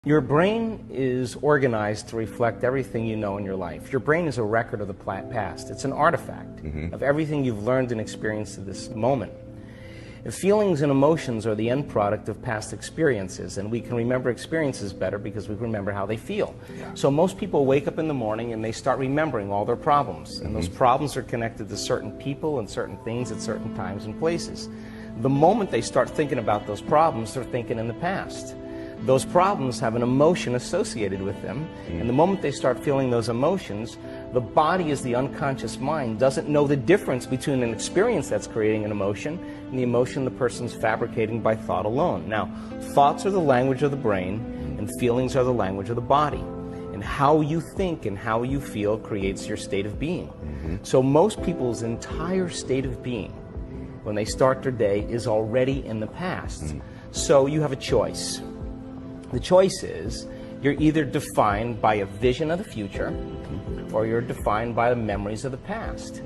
Your brain is organized to reflect everything you know in your life. Your brain is a record of the past. It's an artifact of everything you've learned and experienced at this moment. Feelings and emotions are the end product of past experiences, and we can remember experiences better because we remember how they feel. So most people wake up in the morning and they start remembering all their problems, and those problems are connected to certain people and certain things at certain times and places. The moment they start thinking about those problems, they're thinking in the past. Those problems have an emotion associated with them, and the moment they start feeling those emotions, the body, as the unconscious mind, doesn't know the difference between an experience that's creating an emotion and the emotion the person's fabricating by thought alone. Now, thoughts are the language of the brain, and feelings are the language of the body. And how you think and how you feel creates your state of being. So most people's entire state of being, when they start their day, is already in the past. So you have a choice. The choice is, you're either defined by a vision of the future, or you're defined by the memories of the past.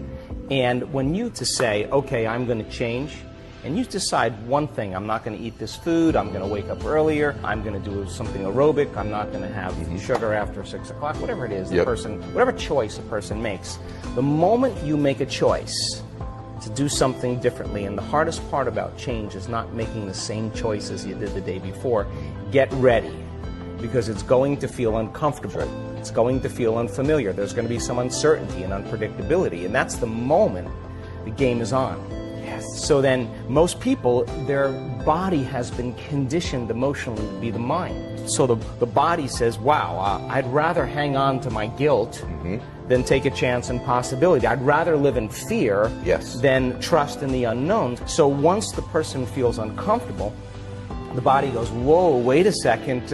And when you say, okay, I'm going to change, and you decide one thing: I'm not going to eat this food, I'm going to wake up earlier, I'm going to do something aerobic, I'm not going to have sugar after 6 o'clock, whatever it is, the person, whatever choice a person makes. The moment you make a choice to do something differently, and the hardest part about change is not making the same choice as you did the day before. Get ready, because it's going to feel uncomfortable. It's going to feel unfamiliar. There's going to be some uncertainty and unpredictability, and that's the moment the game is on. So then most people, their body has been conditioned emotionally to be the mind. So the body says, wow, I'd rather hang on to my guilt than take a chance in possibility. I'd rather live in fear than trust in the unknown. So once the person feels uncomfortable, the body goes, whoa, wait a second,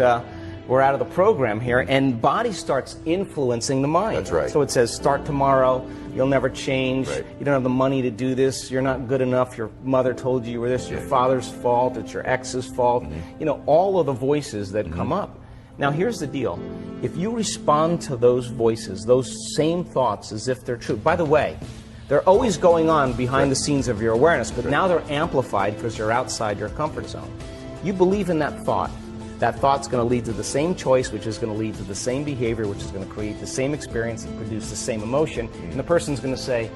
we're out of the program here, and body starts influencing the mind. That's right. So it says, start tomorrow, you'll never change, you don't have the money to do this, you're not good enough, your mother told you were this, your father's fault, it's your ex's fault, you know, all of the voices that come up. Now here's the deal, if you respond to those voices, those same thoughts as if they're true, by the way, they're always going on behind the scenes of your awareness, but now they're amplified because you're outside your comfort zone. You believe in that thought's going to lead to the same choice, which is going to lead to the same behavior, which is going to create the same experience and produce the same emotion, and the person's going to say,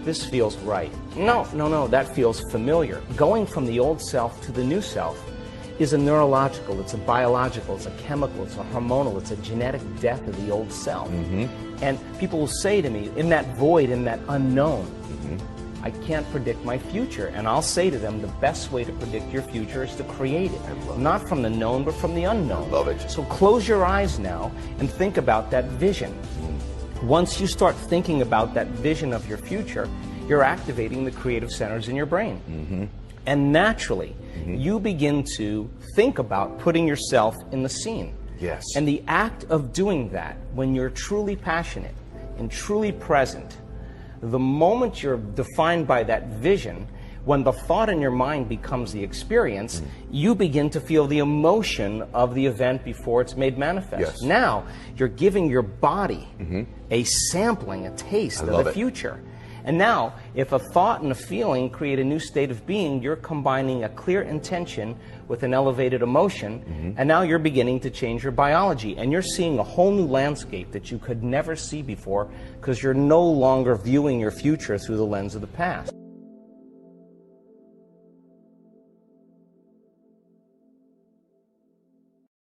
this feels right. No, that feels familiar. Going from the old self to the new self is a neurological, it's a biological, it's a chemical, it's a hormonal, it's a genetic death of the old self. And people will say to me, in that void, in that unknown, I can't predict my future. And I'll say to them, the best way to predict your future is to create it. Not from the known, but from the unknown. Love it. So close your eyes now and think about that vision. Once you start thinking about that vision of your future, you're activating the creative centers in your brain. And naturally, you begin to think about putting yourself in the scene. And the act of doing that, when you're truly passionate and truly present, the moment you're defined by that vision, when the thought in your mind becomes the experience, you begin to feel the emotion of the event before it's made manifest. Now, you're giving your body a sampling, a taste of the future. And now, if a thought and a feeling create a new state of being, you're combining a clear intention with an elevated emotion, and now you're beginning to change your biology, and you're seeing a whole new landscape that you could never see before, because you're no longer viewing your future through the lens of the past.